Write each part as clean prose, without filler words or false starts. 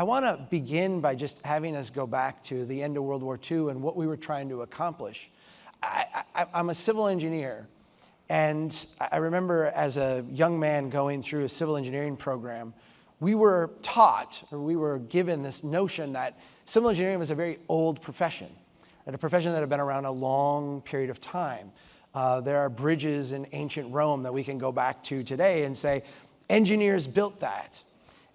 want to begin by just having us go back to the end of World War II and what we were trying to accomplish. I'm a civil engineer, and I remember as a young man going through a civil engineering program, we were taught, or we were given this notion that civil engineering was a very old profession, and a profession that had been around a long period of time. There are bridges in ancient Rome that we can go back to today and say, engineers built that.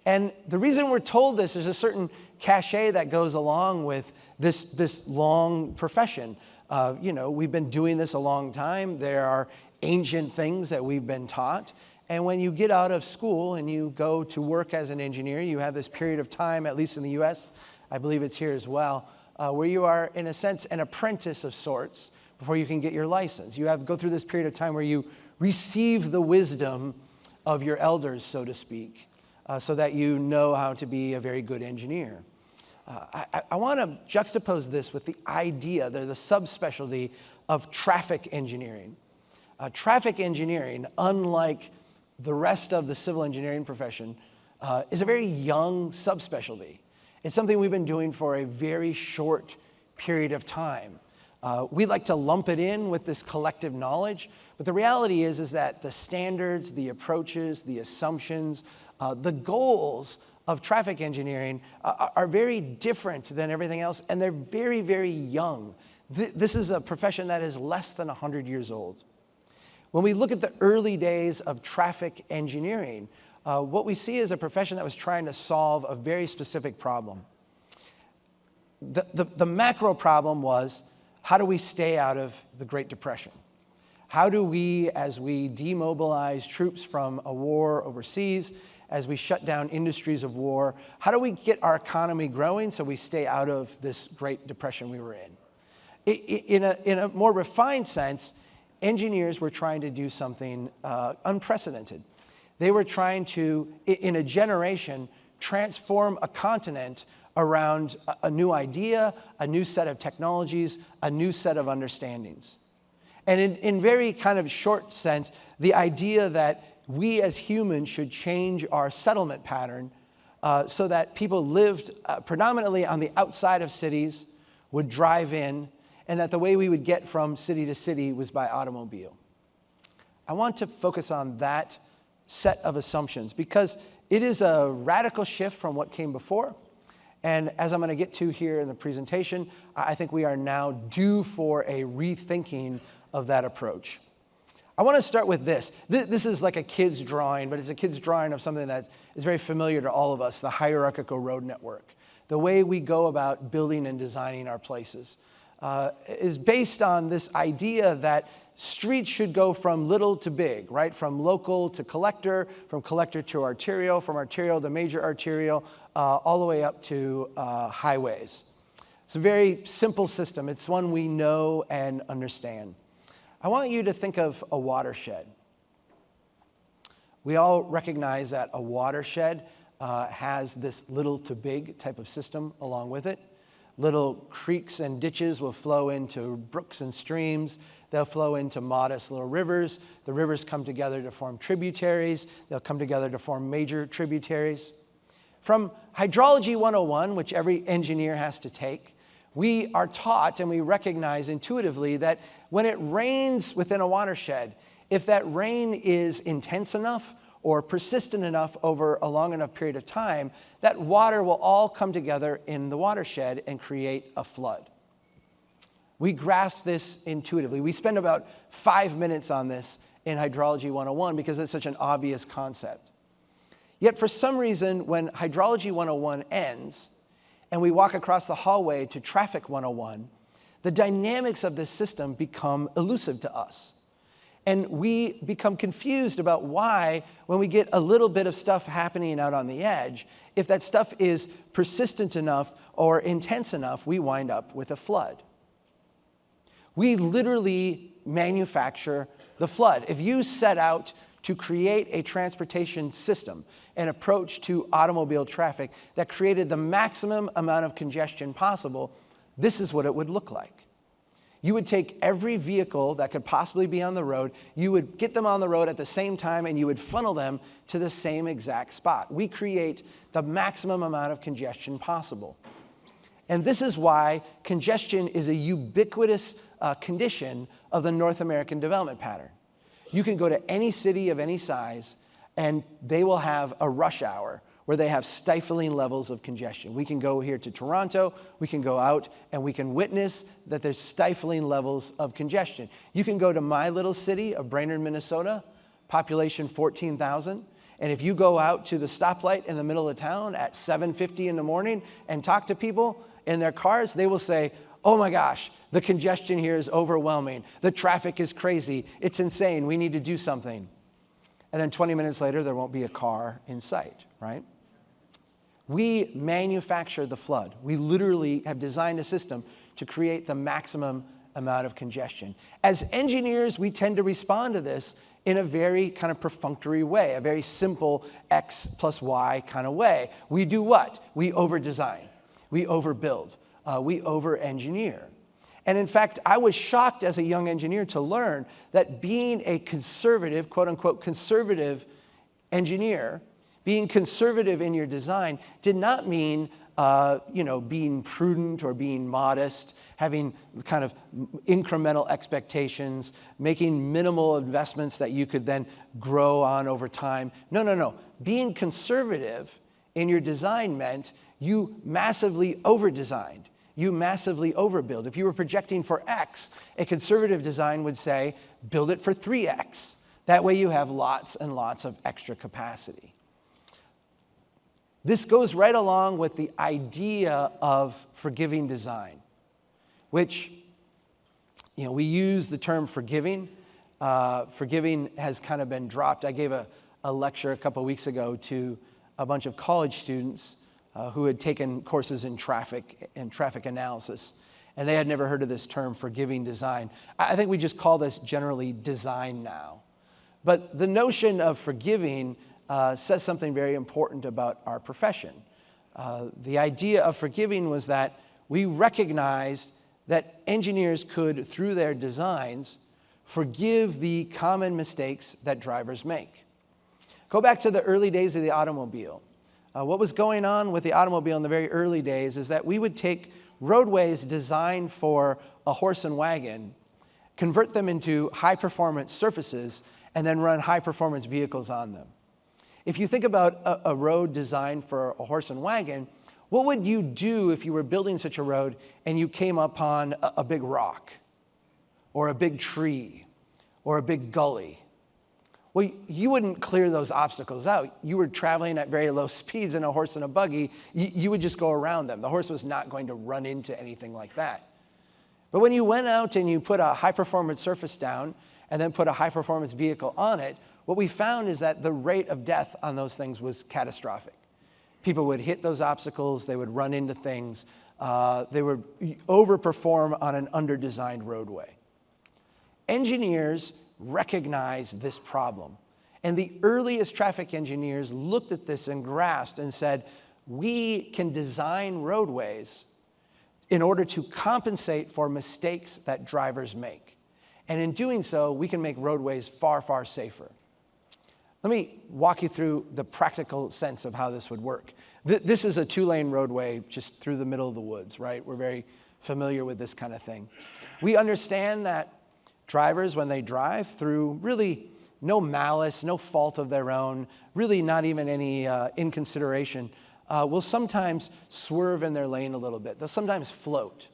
And the reason we're told this, there's a certain cachet that goes along with this long profession. We've been doing this a long time. There are ancient things that we've been taught. And when you get out of school and you go to work as an engineer, you have this period of time, at least in the US, I believe it's here as well, where you are, in a sense, an apprentice of sorts before you can get your license. You have to go through this period of time where you receive the wisdom of your elders, so to speak, so that you know how to be a very good engineer. I want to juxtapose this with the idea, the subspecialty of traffic engineering. Traffic engineering, unlike the rest of the civil engineering profession, is a very young subspecialty. It's something we've been doing for a very short period of time. We like to lump it in with this collective knowledge, but the reality is that the standards, the approaches, the assumptions, the goals of traffic engineering are very different than everything else, and they're very, very young. This is a profession that is less than 100 years old. When we look at the early days of traffic engineering, what we see is a profession that was trying to solve a very specific problem. The macro problem was, how do we stay out of the Great Depression? How do we, as we demobilize troops from a war overseas, as we shut down industries of war, how do we get our economy growing so we stay out of this Great Depression we were in? In a more refined sense, engineers were trying to do something unprecedented. They were trying to, in a generation, transform a continent around a new idea, a new set of technologies, a new set of understandings. And in very kind of short sense, the idea that we as humans should change our settlement pattern so that people lived predominantly on the outside of cities, would drive in, and that the way we would get from city to city was by automobile. I want to focus on that set of assumptions because it is a radical shift from what came before. And as I'm going to get to here in the presentation, I think we are now due for a rethinking of that approach. I want to start with this. This is like a kid's drawing, but it's a kid's drawing of something that is very familiar to all of us, the hierarchical road network. The way we go about building and designing our places is based on this idea that streets should go from little to big, right? From local to collector, from collector to arterial, from arterial to major arterial, all the way up to highways. It's a very simple system. It's one we know and understand. I want you to think of a watershed. We all recognize that a watershed has this little to big type of system along with it. Little creeks and ditches will flow into brooks and streams. They'll flow into modest little rivers. The rivers come together to form tributaries. They'll come together to form major tributaries. From Hydrology 101, which every engineer has to take, we are taught and we recognize intuitively that when it rains within a watershed, if that rain is intense enough or persistent enough over a long enough period of time, that water will all come together in the watershed and create a flood. We grasp this intuitively. We spend about 5 minutes on this in Hydrology 101 because it's such an obvious concept. Yet for some reason, when Hydrology 101 ends and we walk across the hallway to Traffic 101, the dynamics of this system become elusive to us. And we become confused about why, when we get a little bit of stuff happening out on the edge, if that stuff is persistent enough or intense enough, we wind up with a flood. We literally manufacture the flood. If you set out to create a transportation system, an approach to automobile traffic that created the maximum amount of congestion possible, this is what it would look like. You would take every vehicle that could possibly be on the road, you would get them on the road at the same time, and you would funnel them to the same exact spot. We create the maximum amount of congestion possible. And this is why congestion is a ubiquitous condition of the North American development pattern. You can go to any city of any size, and they will have a rush hour where they have stifling levels of congestion. We can go here to Toronto, we can go out, and we can witness that there's stifling levels of congestion. You can go to my little city of Brainerd, Minnesota, population 14,000, and if you go out to the stoplight in the middle of town at 7:50 in the morning and talk to people in their cars, they will say, "Oh my gosh, the congestion here is overwhelming. The traffic is crazy. It's insane. We need to do something." And then 20 minutes later, there won't be a car in sight, right? We manufacture the flood. We literally have designed a system to create the maximum amount of congestion. As engineers, we tend to respond to this in a very kind of perfunctory way, a very simple X plus Y kind of way. We do what? We over-design. We overbuild. We over-engineer. And in fact, I was shocked as a young engineer to learn that being a conservative, quote unquote, conservative engineer, being conservative in your design did not mean being prudent or being modest, having kind of incremental expectations, making minimal investments that you could then grow on over time. No. Being conservative in your design meant you massively over-designed. You massively overbuild. If you were projecting for X, a conservative design would say, build it for 3X. That way you have lots and lots of extra capacity. This goes right along with the idea of forgiving design, which, we use the term forgiving. Forgiving has kind of been dropped. I gave a lecture a couple weeks ago to a bunch of college students who had taken courses in traffic and traffic analysis, and they had never heard of this term forgiving design. I think we just call this generally design now. But the notion of forgiving says something very important about our profession. The idea of forgiving was that we recognized that engineers could, through their designs, forgive the common mistakes that drivers make. Go back to the early days of the automobile. What was going on with the automobile in the very early days is that we would take roadways designed for a horse and wagon, convert them into high-performance surfaces, and then run high-performance vehicles on them. If you think about a road designed for a horse and wagon, what would you do if you were building such a road and you came upon a big rock, or a big tree, or a big gully? Well, you wouldn't clear those obstacles out. You were traveling at very low speeds in a horse and a buggy. You would just go around them. The horse was not going to run into anything like that. But when you went out and you put a high-performance surface down and then put a high-performance vehicle on it, what we found is that the rate of death on those things was catastrophic. People would hit those obstacles. They would run into things. They would overperform on an under-designed roadway. Engineers recognize this problem. And the earliest traffic engineers looked at this and grasped and said, we can design roadways in order to compensate for mistakes that drivers make. And in doing so, we can make roadways far, far safer. Let me walk you through the practical sense of how this would work. This is a 2-lane roadway just through the middle of the woods, right? We're very familiar with this kind of thing. We understand that drivers, when they drive through really no malice, no fault of their own, really not even any inconsideration, will sometimes swerve in their lane a little bit. They'll sometimes float,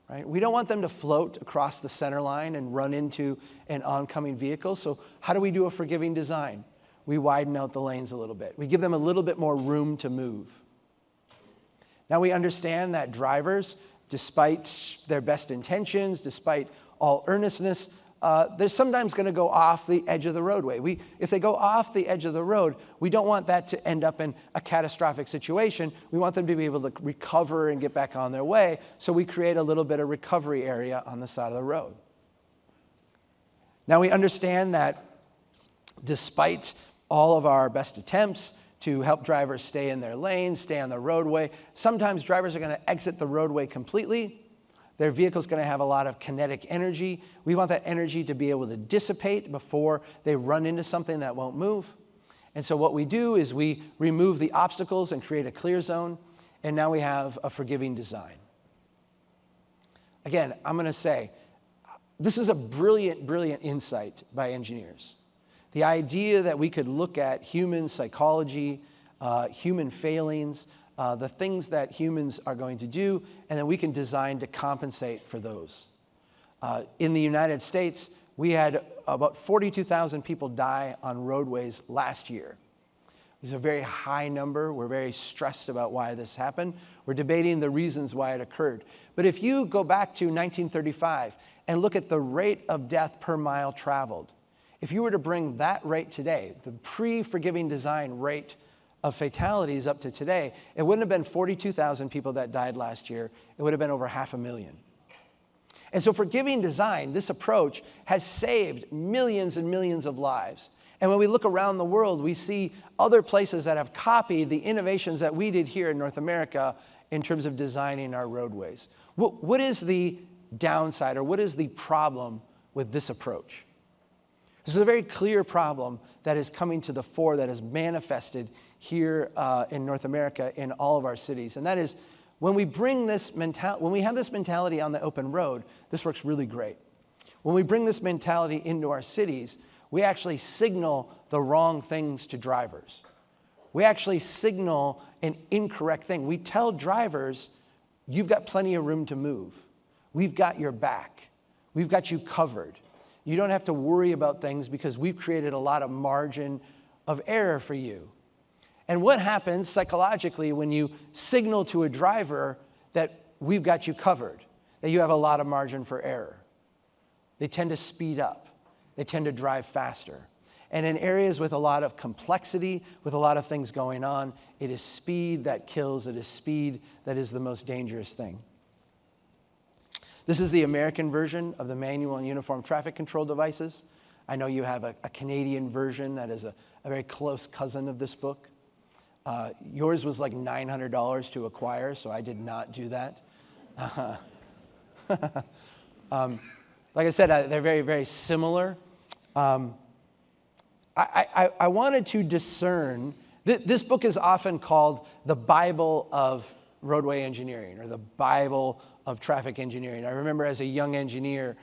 right? We don't want them to float across the center line and run into an oncoming vehicle. So how do we do a forgiving design? We widen out the lanes a little bit. We give them a little bit more room to move. Now we understand that drivers, despite their best intentions, despite all earnestness, they're sometimes going to go off the edge of the roadway. If they go off the edge of the road, we don't want that to end up in a catastrophic situation. We want them to be able to recover and get back on their way, so we create a little bit of recovery area on the side of the road. Now we understand that despite all of our best attempts to help drivers stay in their lanes, stay on the roadway, sometimes drivers are going to exit the roadway completely. Their vehicle's going to have a lot of kinetic energy. We want that energy to be able to dissipate before they run into something that won't move. And so what we do is we remove the obstacles and create a clear zone, and now we have a forgiving design. Again, I'm going to say, this is a brilliant, brilliant insight by engineers. The idea that we could look at human psychology, human failings, the things that humans are going to do, and then we can design to compensate for those. In the United States, we had about 42,000 people die on roadways last year. It was a very high number. We're very stressed about why this happened. We're debating the reasons why it occurred. But if you go back to 1935 and look at the rate of death per mile traveled, if you were to bring that rate today, the pre-forgiving design rate of fatalities up to today, it wouldn't have been 42,000 people that died last year. It would have been over 500,000. And so forgiving design, this approach, has saved millions and millions of lives. And when we look around the world, we see other places that have copied the innovations that we did here in North America in terms of designing our roadways. What is the downside, or what is the problem with this approach? This is a very clear problem that is coming to the fore, that is manifested here in North America in all of our cities. And that is, when we bring this when we have this mentality on the open road, this works really great. When we bring this mentality into our cities, we actually signal the wrong things to drivers. We actually signal an incorrect thing. We tell drivers, you've got plenty of room to move. We've got your back. We've got you covered. You don't have to worry about things because we've created a lot of margin of error for you. And what happens psychologically when you signal to a driver that we've got you covered, that you have a lot of margin for error? They tend to speed up. They tend to drive faster. And in areas with a lot of complexity, with a lot of things going on, it is speed that kills. It is speed that is the most dangerous thing. This is the American version of the manual and uniform traffic control devices. I know you have a Canadian version that is a very close cousin of this book. Yours was like $900 to acquire, so I did not do that. Like I said, they're very, very similar. I wanted to discern, this book is often called the Bible of roadway engineering, or the Bible of traffic engineering. I remember as a young engineer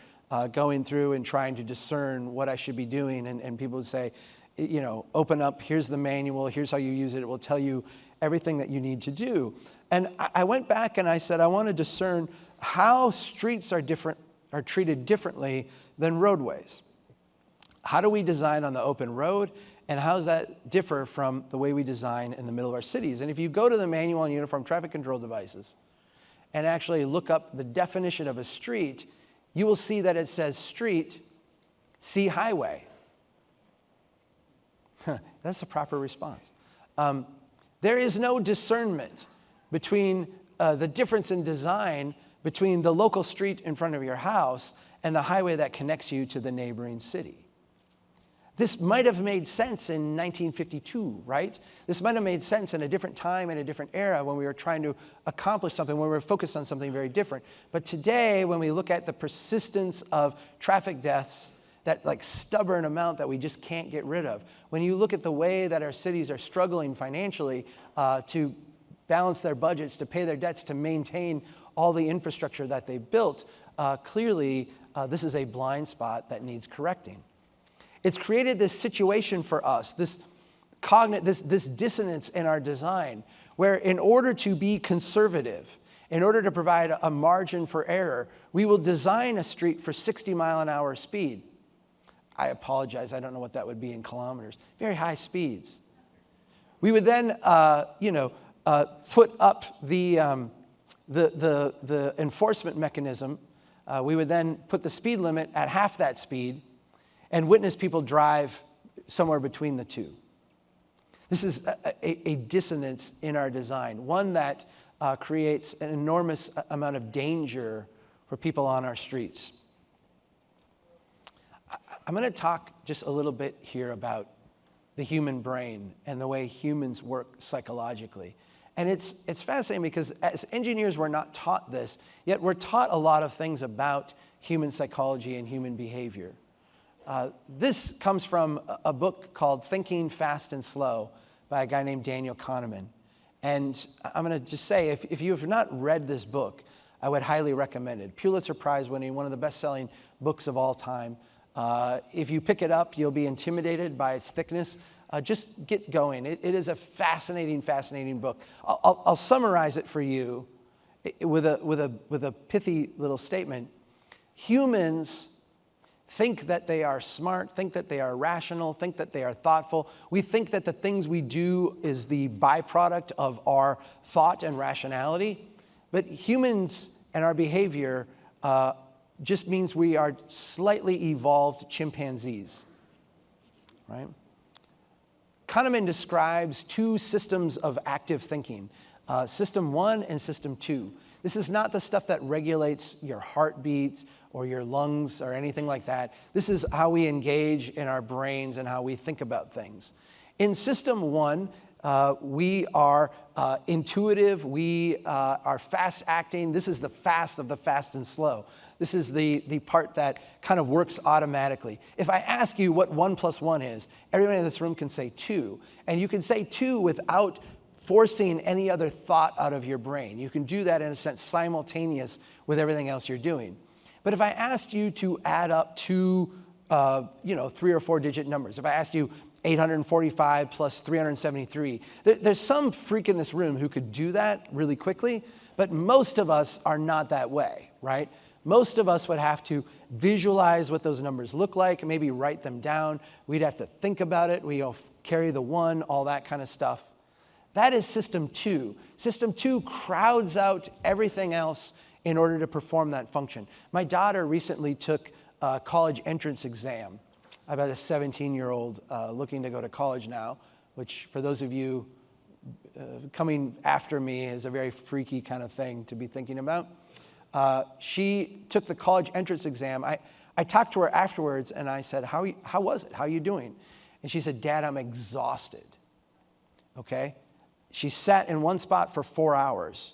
going through and trying to discern what I should be doing, and people would say, you know, open up, here's the manual, here's how you use it, it will tell you everything that you need to do. And I went back and I said, I want to discern how streets are treated differently than roadways. How do we design on the open road, and how does that differ from the way we design in the middle of our cities? And if you go to the manual and uniform traffic control devices and actually look up the definition of a street, you will see that it says street, see highway. That's the proper response. There is no discernment between the difference in design between the local street in front of your house and the highway that connects you to the neighboring city. This might have made sense in 1952, right? This might have made sense in a different time, in a different era, when we were trying to accomplish something, when we were focused on something very different. But today, when we look at the persistence of traffic deaths, that like stubborn amount that we just can't get rid of, when you look at the way that our cities are struggling financially to balance their budgets, to pay their debts, to maintain all the infrastructure that they built, clearly this is a blind spot that needs correcting. It's created this situation for us, this dissonance in our design, where in order to be conservative, in order to provide a margin for error, we will design a street for 60-mile-an-hour speed. I apologize, I don't know what that would be in kilometers. Very high speeds. We would then, put up the enforcement mechanism. We would then put the speed limit at half that speed and witness people drive somewhere between the two. This is a dissonance in our design, one that creates an enormous amount of danger for people on our streets. I'm going to talk just a little bit here about the human brain and the way humans work psychologically. And it's fascinating because as engineers, we're not taught this, yet we're taught a lot of things about human psychology and human behavior. This comes from a book called Thinking Fast and Slow by a guy named Daniel Kahneman. And I'm going to just say, if you have not read this book, I would highly recommend it. Pulitzer Prize winning, one of the best-selling books of all time. If you pick it up, you'll be intimidated by its thickness. Just get going. It is a fascinating, fascinating book. I'll summarize it for you with a pithy little statement. Humans think that they are smart, think that they are rational, think that they are thoughtful. We think that the things we do is the byproduct of our thought and rationality. But humans and our behavior just means we are slightly evolved chimpanzees, right? Kahneman describes two systems of active thinking, system 1 and system 2. This is not the stuff that regulates your heartbeat or your lungs or anything like that. This is how we engage in our brains and how we think about things. In system 1, we are intuitive, we are fast acting. This is the fast of the fast and slow. This is the part that kind of works automatically. If I ask you what 1 + 1 is, everybody in this room can say 2. And you can say 2 without forcing any other thought out of your brain. You can do that in a sense simultaneous with everything else you're doing. But if I asked you to add up two 3 or 4 digit numbers, if I asked you 845 plus 373, there's some freak in this room who could do that really quickly, but most of us are not that way, right? Most of us would have to visualize what those numbers look like, maybe write them down. We'd have to think about it. We carry the 1, all that kind of stuff. That is system 2. System 2 crowds out everything else in order to perform that function. My daughter recently took a college entrance exam. I've got a 17-year-old looking to go to college now, which for those of you coming after me is a very freaky kind of thing to be thinking about. She took the college entrance exam. I talked to her afterwards and I said, how was it? How are you doing? And she said, Dad, I'm exhausted. Okay? She sat in one spot for 4 hours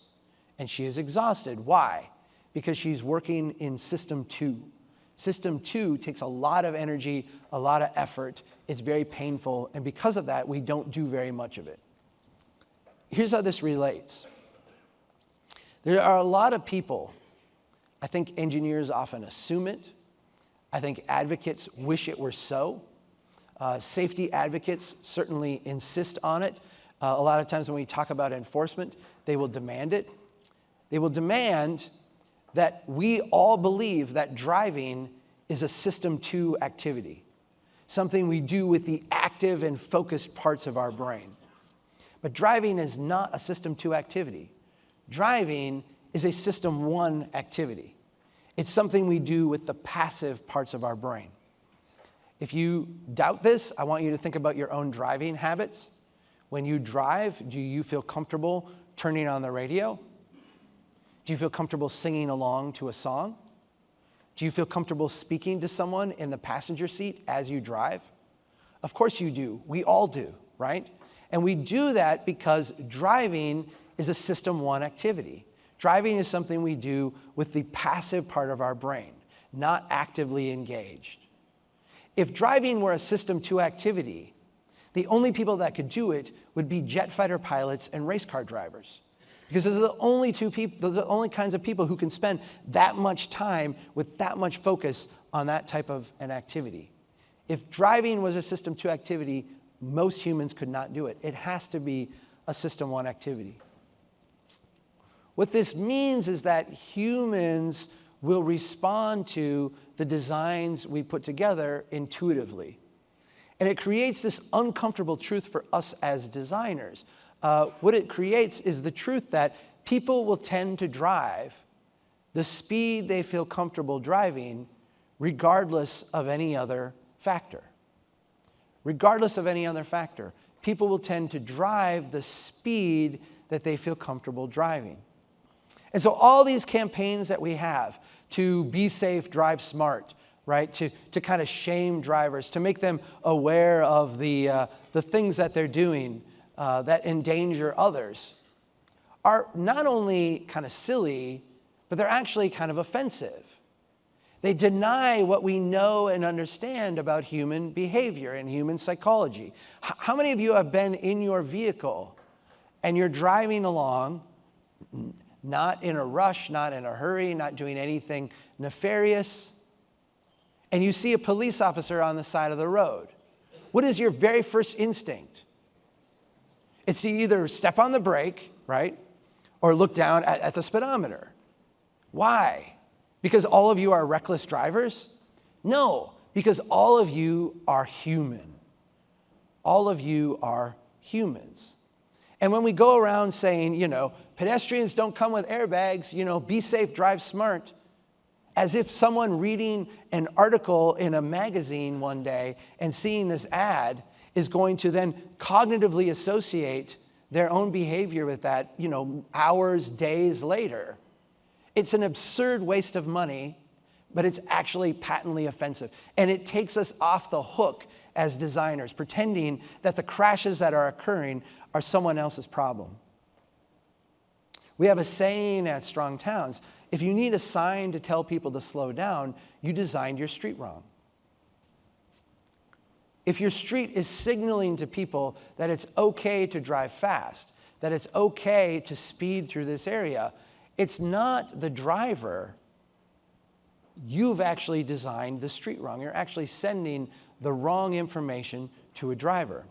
and she is exhausted. Why? Because she's working in system 2. System 2 takes a lot of energy, a lot of effort. It's very painful. And because of that, we don't do very much of it. Here's how this relates. There are a lot of people, I think engineers often assume it. I think advocates wish it were so. Safety advocates certainly insist on it. A lot of times when we talk about enforcement, they will demand it. They will demand that we all believe that driving is a system 2 activity, something we do with the active and focused parts of our brain. But driving is not a system 2 activity. Driving is a system 1 activity. It's something we do with the passive parts of our brain. If you doubt this, I want you to think about your own driving habits. When you drive, do you feel comfortable turning on the radio? Do you feel comfortable singing along to a song? Do you feel comfortable speaking to someone in the passenger seat as you drive? Of course you do. We all do, right? And we do that because driving is a system 1 activity. Driving is something we do with the passive part of our brain, not actively engaged. If driving were a system 2 activity, the only people that could do it would be jet fighter pilots and race car drivers. Because those are the only those are the only kinds of people who can spend that much time with that much focus on that type of an activity. If driving was a system 2 activity, most humans could not do it. It has to be a system 1 activity. What this means is that humans will respond to the designs we put together intuitively. And it creates this uncomfortable truth for us as designers. What it creates is the truth that people will tend to drive the speed they feel comfortable driving regardless of any other factor. Regardless of any other factor, people will tend to drive the speed that they feel comfortable driving. And so all these campaigns that we have to be safe, drive smart, right? To kind of shame drivers, to make them aware of the things that they're doing that endanger others. are not only kind of silly, but they're actually kind of offensive. They deny what we know and understand about human behavior and human psychology. How many of you have been in your vehicle and you're driving along, not in a rush, not in a hurry, not doing anything nefarious, and you see a police officer on the side of the road? What is your very first instinct? It's to either step on the brake, right, or look down at the speedometer. Why? Because all of you are reckless drivers? No, because all of you are human. All of you are humans. And when we go around saying, pedestrians don't come with airbags, be safe, drive smart, as if someone reading an article in a magazine one day and seeing this ad is going to then cognitively associate their own behavior with that, hours, days later. It's an absurd waste of money, but it's actually patently offensive. And it takes us off the hook as designers, pretending that the crashes that are occurring are someone else's problem. We have a saying at Strong Towns, if you need a sign to tell people to slow down, you designed your street wrong. If your street is signaling to people that it's okay to drive fast, that it's okay to speed through this area, it's not the driver. You've actually designed the street wrong. You're actually sending the wrong information to a driver.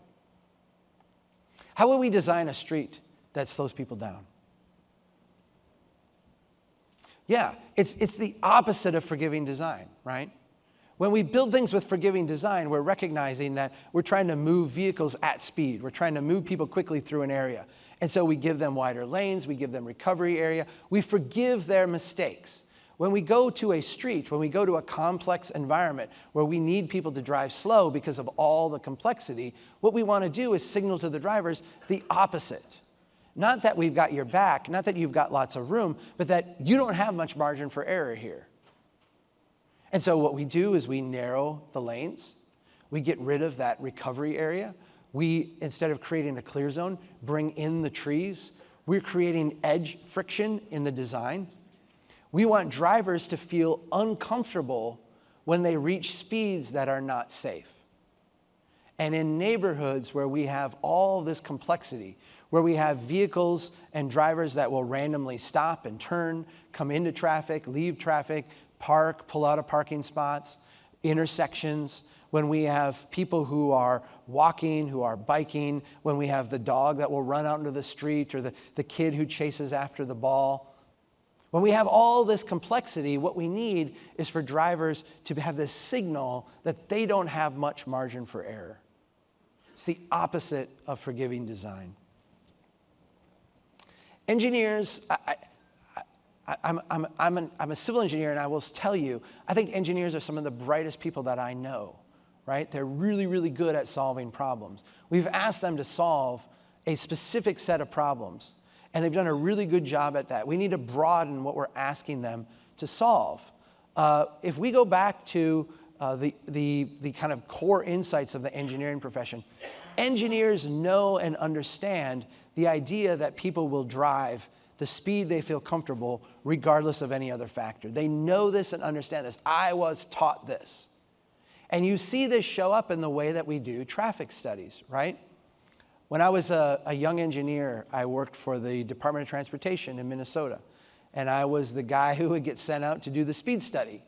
How will we design a street that slows people down? Yeah, it's the opposite of forgiving design, right? When we build things with forgiving design, we're recognizing that we're trying to move vehicles at speed. We're trying to move people quickly through an area. And so we give them wider lanes, we give them recovery area, we forgive their mistakes. When we go to a street, when we go to a complex environment where we need people to drive slow because of all the complexity, what we want to do is signal to the drivers the opposite. Not that we've got your back, not that you've got lots of room, but that you don't have much margin for error here. And so what we do is we narrow the lanes, we get rid of that recovery area. We, instead of creating a clear zone, bring in the trees. We're creating edge friction in the design. We want drivers to feel uncomfortable when they reach speeds that are not safe. And in neighborhoods where we have all this complexity, where we have vehicles and drivers that will randomly stop and turn, come into traffic, leave traffic, park, pull out of parking spots, intersections, when we have people who are walking, who are biking, when we have the dog that will run out into the street or the kid who chases after the ball. When we have all this complexity, what we need is for drivers to have this signal that they don't have much margin for error. It's the opposite of forgiving design. Engineers, I'm a civil engineer, and I will tell you, I think engineers are some of the brightest people that I know, right? They're really, really good at solving problems. We've asked them to solve a specific set of problems, and they've done a really good job at that. We need to broaden what we're asking them to solve. If we go back to the kind of core insights of the engineering profession, engineers know and understand the idea that people will drive the speed they feel comfortable regardless of any other factor. They know this and understand this. I was taught this. And you see this show up in the way that we do traffic studies, right? When I was a young engineer, I worked for the Department of Transportation in Minnesota. And I was the guy who would get sent out to do the speed study.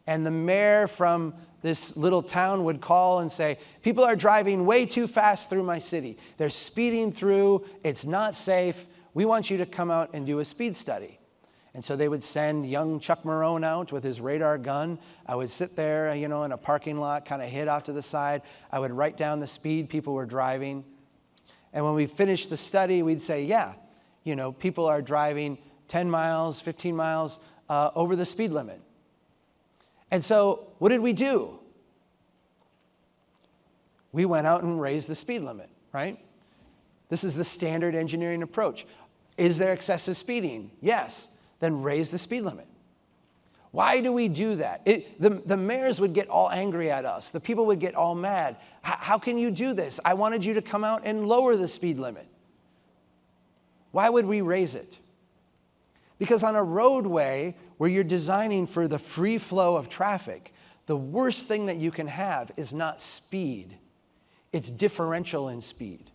And the mayor from this little town would call and say, people are driving way too fast through my city. They're speeding through. It's not safe. We want you to come out and do a speed study. And so they would send young Chuck Marohn out with his radar gun. I would sit there, in a parking lot, kind of hid off to the side. I would write down the speed people were driving. And when we finished the study, we'd say, yeah, people are driving 10 miles, 15 miles over the speed limit. And so what did we do? We went out and raised the speed limit, right? This is the standard engineering approach. Is there excessive speeding? Yes. Then raise the speed limit. Why do we do that? The mayors would get all angry at us. The people would get all mad. How can you do this? I wanted you to come out and lower the speed limit. Why would we raise it? Because on a roadway where you're designing for the free flow of traffic, the worst thing that you can have is not speed. It's differential in speed.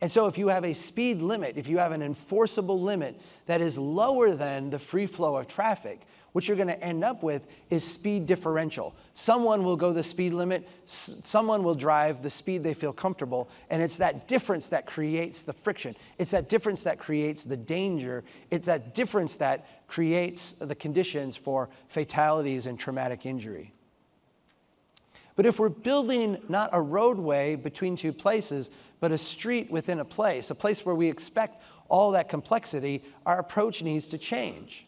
And so if you have a speed limit, if you have an enforceable limit that is lower than the free flow of traffic, what you're going to end up with is speed differential. Someone will go the speed limit, someone will drive the speed they feel comfortable, and it's that difference that creates the friction. It's that difference that creates the danger. It's that difference that creates the conditions for fatalities and traumatic injury. But if we're building not a roadway between two places, but a street within a place where we expect all that complexity, our approach needs to change.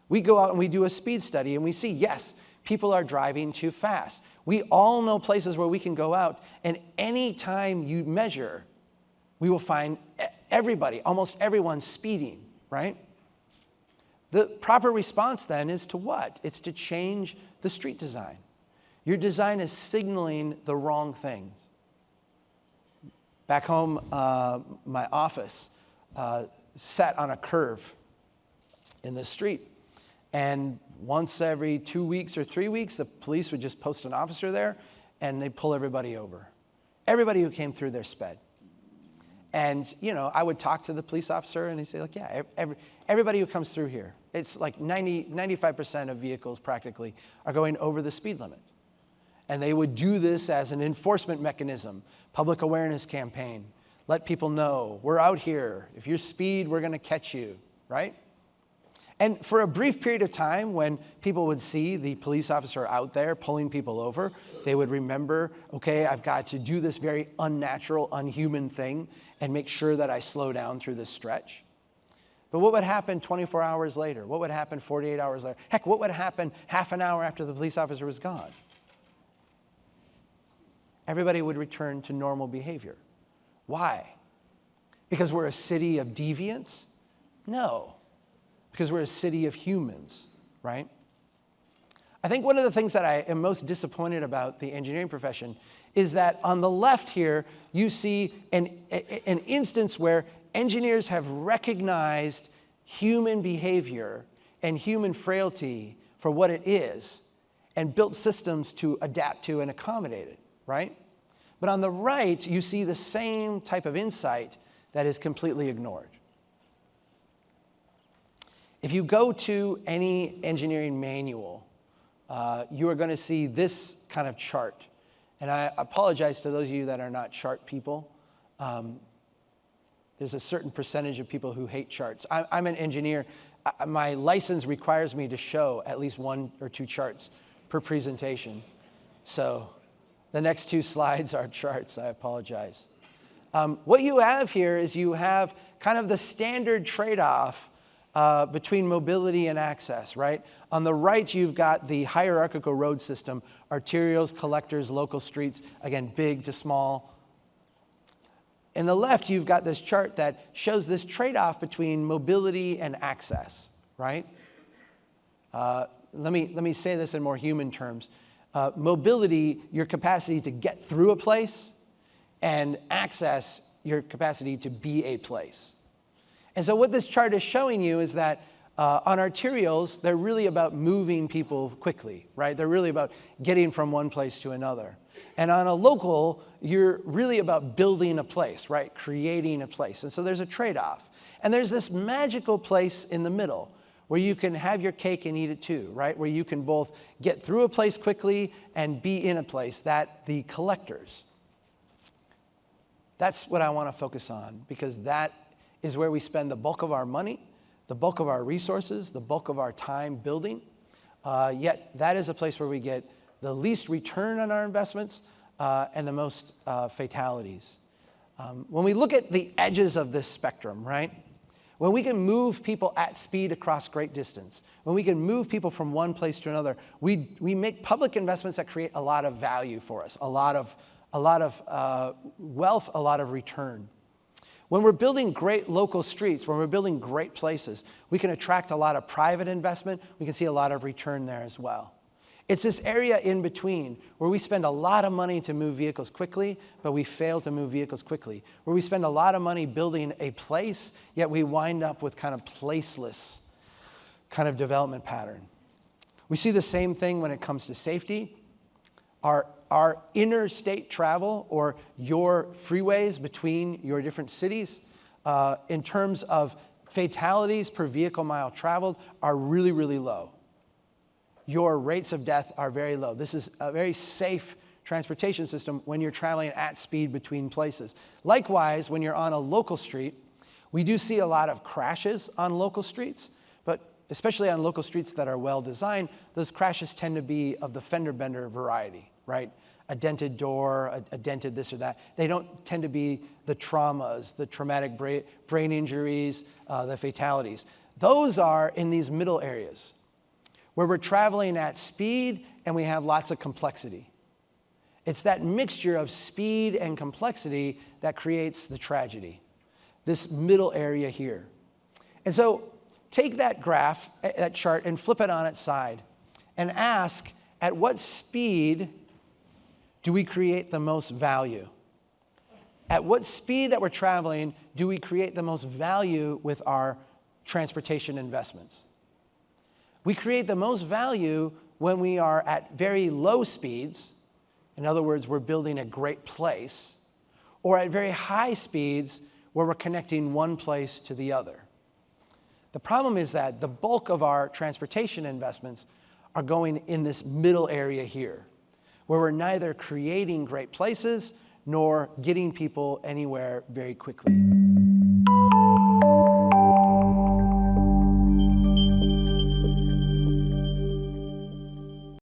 We go out and we do a speed study and we see, yes, people are driving too fast. We all know places where we can go out, and any time you measure, we will find everybody, almost everyone speeding, right? The proper response then is to what? It's to change the street design. Your design is signaling the wrong things. Back home, my office sat on a curve in the street. And once every 2 weeks or 3 weeks, the police would just post an officer there, and they'd pull everybody over. Everybody who came through there sped. And, you know, I would talk to the police officer, and he'd say, like, yeah, everybody who comes through here, it's like 95% of vehicles practically are going over the speed limit. And they would do this as an enforcement mechanism, public awareness campaign. Let people know, we're out here. If you speed, we're going to catch you, right? And for a brief period of time, when people would see the police officer out there pulling people over, they would remember, okay, I've got to do this very unnatural, unhuman thing and make sure that I slow down through this stretch. But what would happen 24 hours later? What would happen 48 hours later? Heck, what would happen half an hour after the police officer was gone? Everybody would return to normal behavior. Why? Because we're a city of deviants? No. Because we're a city of humans, right? I think one of the things that I am most disappointed about the engineering profession is that on the left here, you see an instance where engineers have recognized human behavior and human frailty for what it is and built systems to adapt to and accommodate it, right? But on the right, you see the same type of insight that is completely ignored. If you go to any engineering manual, you are going to see this kind of chart. And I apologize to those of you that are not chart people. There's a certain percentage of people who hate charts. I'm an engineer. My license requires me to show at least 1 or 2 charts per presentation. So the next 2 slides are charts. I apologize. What you have here is you have kind of the standard trade-off between mobility and access, right? On the right, you've got the hierarchical road system, arterials, collectors, local streets, again, big to small. In the left, you've got this chart that shows this trade-off between mobility and access, right? Let me say this in more human terms. Mobility, your capacity to get through a place, and access, your capacity to be a place. And so what this chart is showing you is that on arterials, they're really about moving people quickly, right? They're really about getting from one place to another. And on a local, you're really about building a place, right? Creating a place. And so there's a trade-off. And there's this magical place in the middle where you can have your cake and eat it too, right? Where you can both get through a place quickly and be in a place, that the collectors. That's what I want to focus on, because that is where we spend the bulk of our money, the bulk of our resources, the bulk of our time building. Yet that is a place where we get the least return on our investments and the most fatalities. When we look at the edges of this spectrum, right? When we can move people at speed across great distance, when we can move people from one place to another, we make public investments that create a lot of value for us, a lot of wealth, a lot of return. When we're building great local streets, when we're building great places, we can attract a lot of private investment. We can see a lot of return there as well. It's this area in between where we spend a lot of money to move vehicles quickly, but we fail to move vehicles quickly. Where we spend a lot of money building a place, yet we wind up with kind of placeless kind of development pattern. We see the same thing when it comes to safety. Our interstate travel, or your freeways between your different cities, in terms of fatalities per vehicle mile traveled, are really, really low. Your rates of death are very low. This is a very safe transportation system when you're traveling at speed between places. Likewise, when you're on a local street, we do see a lot of crashes on local streets, but especially on local streets that are well designed, those crashes tend to be of the fender bender variety, right? A dented door, a dented this or that. They don't tend to be the traumas, the traumatic brain injuries, the fatalities. Those are in these middle areas, where we're traveling at speed and we have lots of complexity. It's that mixture of speed and complexity that creates the tragedy, this middle area here. And so take that graph, that chart, and flip it on its side and ask, at what speed do we create the most value? At what speed that we're traveling do we create the most value with our transportation investments? We create the most value when we are at very low speeds. In other words, we're building a great place, or at very high speeds where we're connecting one place to the other. The problem is that the bulk of our transportation investments are going in this middle area here, where we're neither creating great places nor getting people anywhere very quickly.